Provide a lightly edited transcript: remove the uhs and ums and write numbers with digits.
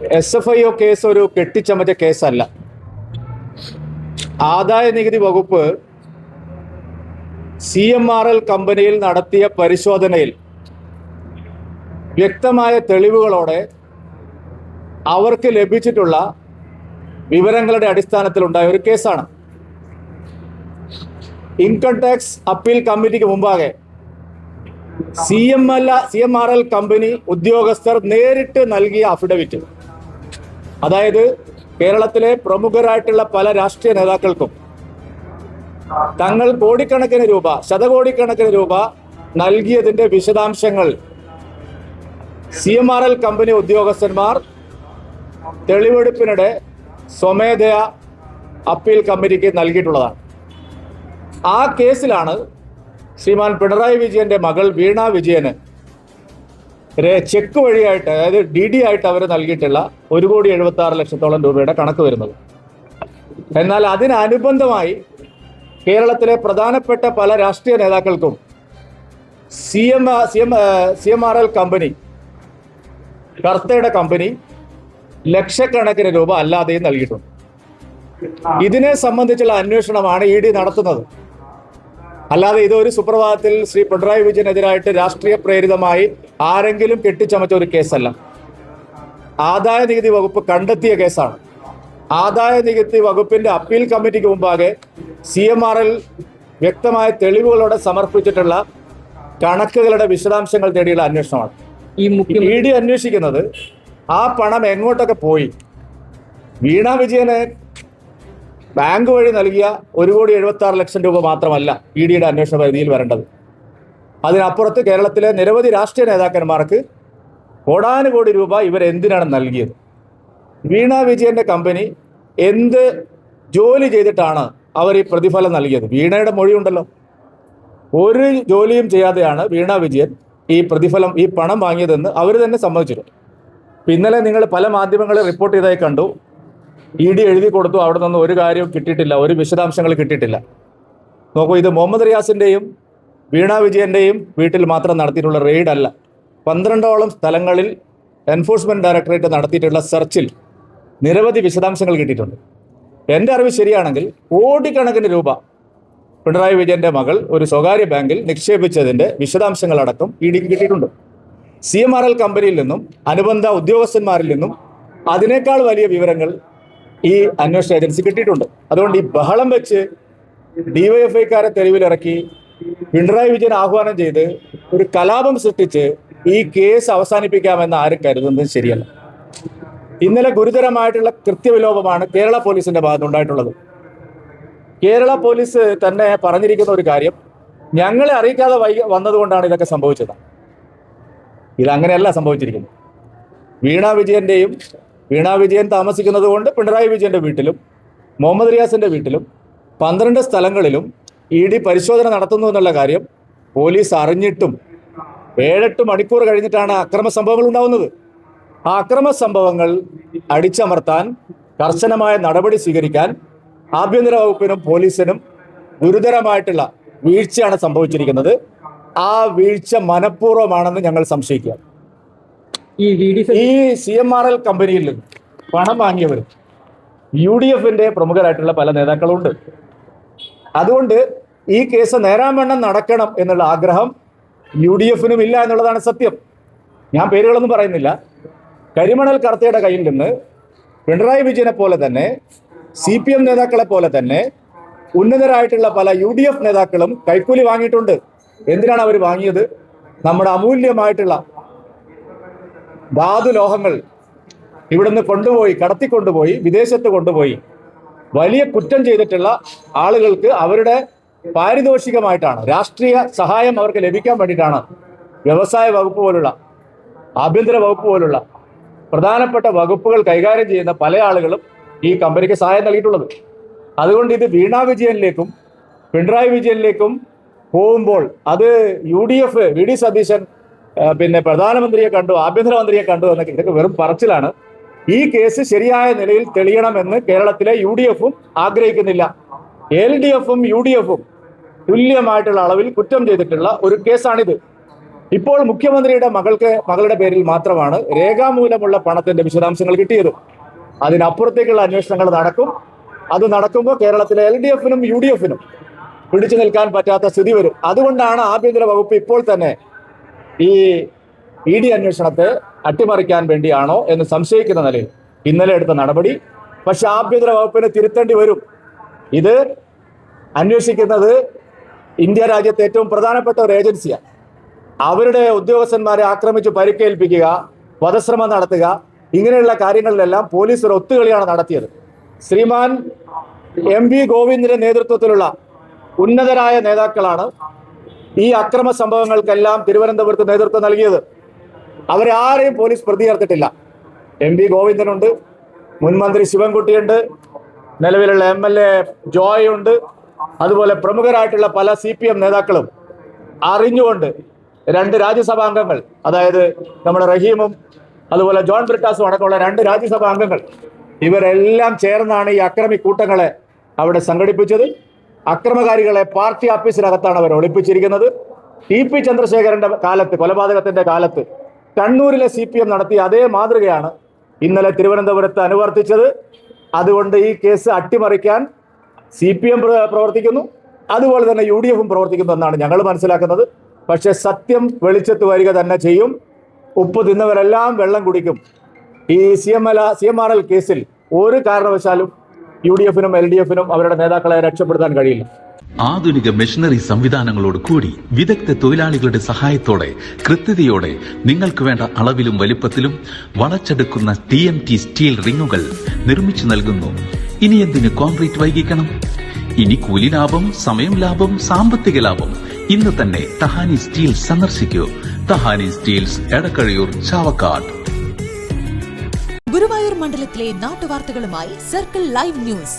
SFIO case ഒരു കെട്ടിച്ചമച്ച കേസല്ല. ആദായ നികുതി വകുപ്പ് CMRL കമ്പനിയിൽ നടത്തിയ പരിശോധനയിൽ വ്യക്തമായ തെളിവുകളോടെ അവർക്ക് ലഭിച്ചിട്ടുള്ള വിവരങ്ങളുടെ അടിസ്ഥാനത്തിലുണ്ടായ ഒരു കേസാണ്. ഇൻകം ടാക്സ് അപ്പീൽ കമ്മിറ്റിക്ക് മുമ്പാകെ CMRL കമ്പനി ഉദ്യോഗസ്ഥർ നേരിട്ട് നൽകിയ അഫിഡവിറ്റ്, അതായത് കേരളത്തിലെ പ്രമുഖരായിട്ടുള്ള പല രാഷ്ട്രീയ നേതാക്കൾക്കും തങ്ങൾ കോടിക്കണക്കിന് രൂപ, ശതകോടിക്കണക്കിന് രൂപ നൽകിയതിന്റെ വിശദാംശങ്ങൾ CMRL കമ്പനി ഉദ്യോഗസ്ഥന്മാർ തെളിവെടുപ്പിനിടെ സ്വമേധയാ അപ്പീൽ കമ്മിറ്റിക്ക് നൽകിയിട്ടുള്ളതാണ്. ആ കേസിലാണ് ശ്രീമാൻ പിണറായി വിജയന്റെ മകൾ വീണ വിജയന് ചെക്ക് വഴിയായിട്ട്, അതായത് DD ആയിട്ട് അവർ നൽകിയിട്ടുള്ള 1,76,00,000 രൂപയുടെ കണക്ക് വരുന്നത്. എന്നാൽ അതിനനുബന്ധമായി കേരളത്തിലെ പ്രധാനപ്പെട്ട പല രാഷ്ട്രീയ നേതാക്കൾക്കും CMRL കമ്പനി, കർത്തയുടെ കമ്പനി, ലക്ഷക്കണക്കിന് രൂപ അല്ലാതെയും നൽകിയിട്ടുണ്ട്. ഇതിനെ സംബന്ധിച്ചുള്ള അന്വേഷണമാണ് ED നടത്തുന്നത്. അല്ലാതെ ഇതൊരു സുപ്രഭാതത്തിൽ ശ്രീ പിണറായി വിജയനെതിരായിട്ട് രാഷ്ട്രീയ പ്രേരിതമായി ആരെങ്കിലും കെട്ടിച്ചമച്ച ഒരു കേസല്ല. ആദായ നികുതി വകുപ്പ് കണ്ടെത്തിയ കേസാണ്. ആദായ നികുതി വകുപ്പിന്റെ അപ്പീൽ കമ്മിറ്റിക്ക് മുമ്പാകെ CMRL വ്യക്തമായ തെളിവുകളോടെ സമർപ്പിച്ചിട്ടുള്ള കണക്കുകളുടെ വിശദാംശങ്ങൾ തേടിയുള്ള അന്വേഷണമാണ്. ED അന്വേഷിക്കുന്നത് ആ പണം എങ്ങോട്ടൊക്കെ പോയി. വീണ വിജയന് ബാങ്ക് വഴി നൽകിയ 1,76,00,000 രൂപ മാത്രമല്ല EDയുടെ അന്വേഷണ പരിധിയിൽ വരേണ്ടത്. അതിനപ്പുറത്ത് കേരളത്തിലെ നിരവധി രാഷ്ട്രീയ നേതാക്കന്മാർക്ക് കോടാനുകോടി രൂപ ഇവരെന്തിനാണ് നൽകിയത്? വീണ വിജയന്റെ കമ്പനി എന്ത് ജോലി ചെയ്തിട്ടാണ് അവർ ഈ പ്രതിഫലം നൽകിയത്? വീണയുടെ മൊഴിയുണ്ടല്ലോ. ഒരു ജോലിയും ചെയ്യാതെയാണ് വീണ വിജയൻ ഈ പ്രതിഫലം, ഈ പണം വാങ്ങിയതെന്ന് അവർ തന്നെ സമ്മതിച്ചിരുന്നു. ഇന്നലെ നിങ്ങൾ പല മാധ്യമങ്ങളിൽ റിപ്പോർട്ട് ചെയ്തതായി കണ്ടു. ED എഴുതി കൊടുത്തു, അവിടെ നിന്ന് ഒരു കാര്യവും കിട്ടിയിട്ടില്ല, ഒരു വിശദാംശങ്ങൾ കിട്ടിയിട്ടില്ല. നോക്കൂ, ഇത് മുഹമ്മദ് റിയാസിൻ്റെയും വീണ വിജയൻ്റെയും വീട്ടിൽ മാത്രം നടത്തിയിട്ടുള്ള റെയ്ഡ് അല്ല. 12ഓളം സ്ഥലങ്ങളിൽ എൻഫോഴ്സ്മെന്റ് ഡയറക്ടറേറ്റ് നടത്തിയിട്ടുള്ള സെർച്ചിൽ നിരവധി വിശദാംശങ്ങൾ കിട്ടിയിട്ടുണ്ട്. എൻ്റെ അറിവ് ശരിയാണെങ്കിൽ കോടിക്കണക്കിന് രൂപ പിണറായി വിജയന്റെ മകൾ ഒരു സ്വകാര്യ ബാങ്കിൽ നിക്ഷേപിച്ചതിൻ്റെ വിശദാംശങ്ങളടക്കം EDക്ക് കിട്ടിയിട്ടുണ്ട്. CMRL കമ്പനിയിൽ നിന്നും അനുബന്ധ ഉദ്യോഗസ്ഥന്മാരിൽ നിന്നും അതിനേക്കാൾ വലിയ വിവരങ്ങൾ ഈ അന്വേഷണ ഏജൻസി കിട്ടിയിട്ടുണ്ട്. അതുകൊണ്ട് ഈ ബഹളം വെച്ച് DYFIക്കാരെ തെരുവിലിറക്കി പിണറായി വിജയൻ ആഹ്വാനം ചെയ്ത് ഒരു കലാപം സൃഷ്ടിച്ച് ഈ കേസ് അവസാനിപ്പിക്കാമെന്ന് ആരും കരുതുന്നത് ശരിയല്ല. ഇന്നലെ ഗുരുതരമായിട്ടുള്ള കൃത്യവിലോപമാണ് കേരള പോലീസിന്റെ ഭാഗത്തുണ്ടായിട്ടുള്ളത്. കേരള പോലീസ് തന്നെ പറഞ്ഞിരിക്കുന്ന ഒരു കാര്യം, ഞങ്ങളെ അറിയിക്കാതെ വന്നതുകൊണ്ടാണ് ഇതൊക്കെ സംഭവിച്ചത്. ഇതങ്ങനെയല്ല സംഭവിച്ചിരിക്കുന്നത്. വീണ വിജയൻ താമസിക്കുന്നത് കൊണ്ട് പിണറായി വിജയന്റെ വീട്ടിലും മുഹമ്മദ് റിയാസിന്റെ വീട്ടിലും 12 സ്ഥലങ്ങളിലും ED പരിശോധന നടത്തുന്നു എന്നുള്ള കാര്യം പോലീസ് അറിഞ്ഞിട്ടും 7-8 മണിക്കൂർ കഴിഞ്ഞിട്ടാണ് അക്രമ സംഭവങ്ങൾ ഉണ്ടാവുന്നത്. ആ അക്രമ സംഭവങ്ങൾ അടിച്ചമർത്താൻ കർശനമായ നടപടി സ്വീകരിക്കാൻ ആഭ്യന്തര വകുപ്പിനും പോലീസിനും ഗുരുതരമായിട്ടുള്ള വീഴ്ചയാണ് സംഭവിച്ചിരിക്കുന്നത്. ആ വീഴ്ച മനഃപൂർവ്വമാണെന്ന് ഞങ്ങൾ സംശയിക്കുക. ഈ CMRL കമ്പനിയിൽ നിന്ന് പണം വാങ്ങിയവർ UDFന്റെ പ്രമുഖരായിട്ടുള്ള പല നേതാക്കളുണ്ട്. അതുകൊണ്ട് ഈ കേസ് നേരാവണ്ണം നടക്കണം എന്നുള്ള ആഗ്രഹം UDFനും ഇല്ല എന്നുള്ളതാണ് സത്യം. ഞാൻ പേരുകളൊന്നും പറയുന്നില്ല. കരിമണൽ കർത്തയുടെ കയ്യിൽ നിന്ന് പിണറായി വിജയനെ പോലെ തന്നെ CPM നേതാക്കളെ പോലെ തന്നെ ഉന്നതരായിട്ടുള്ള പല UDF നേതാക്കളും കൈക്കൂലി വാങ്ങിയിട്ടുണ്ട്. എന്തിനാണ് അവർ വാങ്ങിയത്? നമ്മുടെ അമൂല്യമായിട്ടുള്ള ധാതുലോഹങ്ങൾ ഇവിടുന്ന് കടത്തിക്കൊണ്ടുപോയി വിദേശത്ത് കൊണ്ടുപോയി വലിയ കുറ്റം ചെയ്തിട്ടുള്ള ആളുകൾക്ക് അവരുടെ പാരിതോഷികമായിട്ടാണ്, രാഷ്ട്രീയ സഹായം അവർക്ക് ലഭിക്കാൻ വേണ്ടിയിട്ടാണ് വ്യവസായ വകുപ്പ് പോലുള്ള, ആഭ്യന്തര വകുപ്പ് പോലുള്ള പ്രധാനപ്പെട്ട വകുപ്പുകൾ കൈകാര്യം ചെയ്യുന്ന പല ആളുകളും ഈ കമ്പനിക്ക് സഹായം നൽകിയിട്ടുള്ളത്. അതുകൊണ്ട് ഇത് വീണ വിജയനിലേക്കും പിണറായി വിജയനിലേക്കും പോകുമ്പോൾ അത് UDF, VD സതീശൻ പിന്നെ പ്രധാനമന്ത്രിയെ കണ്ടു, ആഭ്യന്തരമന്ത്രിയെ കണ്ടു എന്നൊക്കെ ഇതൊക്കെ വെറും പറച്ചിലാണ്. ഈ കേസ് ശരിയായ നിലയിൽ തെളിയണമെന്ന് കേരളത്തിലെ UDFും ആഗ്രഹിക്കുന്നില്ല. LDFും UDFും തുല്യമായിട്ടുള്ള അളവിൽ കുറ്റം ചെയ്തിട്ടുള്ള ഒരു കേസാണിത്. ഇപ്പോൾ മുഖ്യമന്ത്രിയുടെ മകളുടെ പേരിൽ മാത്രമാണ് രേഖാമൂലമുള്ള പണത്തിന്റെ വിശദാംശങ്ങൾ കിട്ടിയത്. അതിനപ്പുറത്തേക്കുള്ള അന്വേഷണങ്ങൾ നടക്കും. അത് നടക്കുമ്പോൾ കേരളത്തിലെ LDF-നും UDF-നും പിടിച്ചു നിൽക്കാൻ പറ്റാത്ത സ്ഥിതി വരും. അതുകൊണ്ടാണ് ആഭ്യന്തര വകുപ്പ് ഇപ്പോൾ തന്നെ ഈ ED അന്വേഷണത്തെ അട്ടിമറിക്കാൻ വേണ്ടിയാണോ എന്ന് സംശയിക്കുന്ന നിലയിൽ ഇന്നലെ എടുത്ത നടപടി. പക്ഷെ ആഭ്യന്തര വകുപ്പിന് തിരുത്തേണ്ടി വരും. ഇത് അന്വേഷിക്കുന്നത് ഇന്ത്യ രാജ്യത്തെ ഏറ്റവും പ്രധാനപ്പെട്ട ഒരു ഏജൻസിയാണ്. അവരുടെ ഉദ്യോഗസ്ഥന്മാരെ ആക്രമിച്ച് പരിക്കേൽപ്പിക്കുക, വധശ്രമം നടത്തുക, ഇങ്ങനെയുള്ള കാര്യങ്ങളിലെല്ലാം പോലീസ് ഒരു ഒത്തുകളിയാണ് നടത്തിയത്. ശ്രീമാൻ MV ഗോവിന്ദന്റെ നേതൃത്വത്തിലുള്ള ഉന്നതരായ നേതാക്കളാണ് ഈ അക്രമ സംഭവങ്ങൾക്കെല്ലാം തിരുവനന്തപുരത്ത് നേതൃത്വം നൽകിയത്. അവരെ ആരെയും പോലീസ് പ്രതി ചേർത്തിട്ടില്ല. MV ഗോവിന്ദനുണ്ട്, മുൻമന്ത്രി ശിവൻകുട്ടിയുണ്ട്, നിലവിലുള്ള MLA ജോയ് ഉണ്ട്, അതുപോലെ പ്രമുഖരായിട്ടുള്ള പല CPM നേതാക്കളും അറിഞ്ഞുകൊണ്ട് 2 രാജ്യസഭാ അംഗങ്ങൾ, അതായത് നമ്മുടെ റഹീമും അതുപോലെ ജോൺ ബ്രിട്ടാസും അടക്കമുള്ള 2 രാജ്യസഭാ അംഗങ്ങൾ, ഇവരെല്ലാം ചേർന്നാണ് ഈ അക്രമി കൂട്ടങ്ങളെ അവിടെ സംഘടിപ്പിച്ചത്. അക്രമകാരികളെ പാർട്ടി ഓഫീസിനകത്താണ് അവർ ഒളിപ്പിച്ചിരിക്കുന്നത്. TP ചന്ദ്രശേഖരന്റെ കാലത്ത്, കൊലപാതകത്തിന്റെ കാലത്ത് കണ്ണൂരിലെ CPM നടത്തിയ അതേ മാതൃകയാണ് ഇന്നലെ തിരുവനന്തപുരത്ത് അനുവർത്തിച്ചത്. അതുകൊണ്ട് ഈ കേസ് അട്ടിമറിക്കാൻ CPM പ്രവർത്തിക്കുന്നു, അതുപോലെ തന്നെ UDF-ഉം പ്രവർത്തിക്കുന്നു എന്നാണ് ഞങ്ങൾ മനസ്സിലാക്കുന്നത്. പക്ഷെ സത്യം വെളിച്ചത്ത് വരിക തന്നെ ചെയ്യും. ഉപ്പ് തിന്നവരെല്ലാം വെള്ളം കുടിക്കും. ഈ CMRL കേസിൽ ഒരു കാരണവശാലും UDF-നും LDF-നും അവരുടെ നേതാക്കളെ രക്ഷപ്പെടുത്താൻ കഴിയില്ല. ആധുനിക മെഷീനറി സംവിധാനങ്ങളോട് കൂടി വിദഗ്ധ തൊഴിലാളികളുടെ സഹായത്തോടെ കൃത്യതയോടെ നിങ്ങൾക്ക് വേണ്ട അളവിലും വലിപ്പത്തിലും വളച്ചെടുക്കുന്ന TMT സ്റ്റീൽ റിങ്ങുകൾ നിർമ്മിച്ചു നൽകുന്നു. ഇനി എന്തിന് കോൺക്രീറ്റ് വൈകിക്കണം? ഇനി കൂലി ലാഭം, സമയം ലാഭം, സാമ്പത്തിക ലാഭം. ഇന്ന് തന്നെ തഹാനി സ്റ്റീൽ സന്ദർശിക്കൂ. തഹാനി സ്റ്റീൽസ്, എടക്കഴയൂർ, ചാവക്കാട്. ഗുരുവായൂർ മണ്ഡലത്തിലെ നാട്ടുവാർത്തകളുമായി സർക്കിൾ ലൈവ് ന്യൂസ്.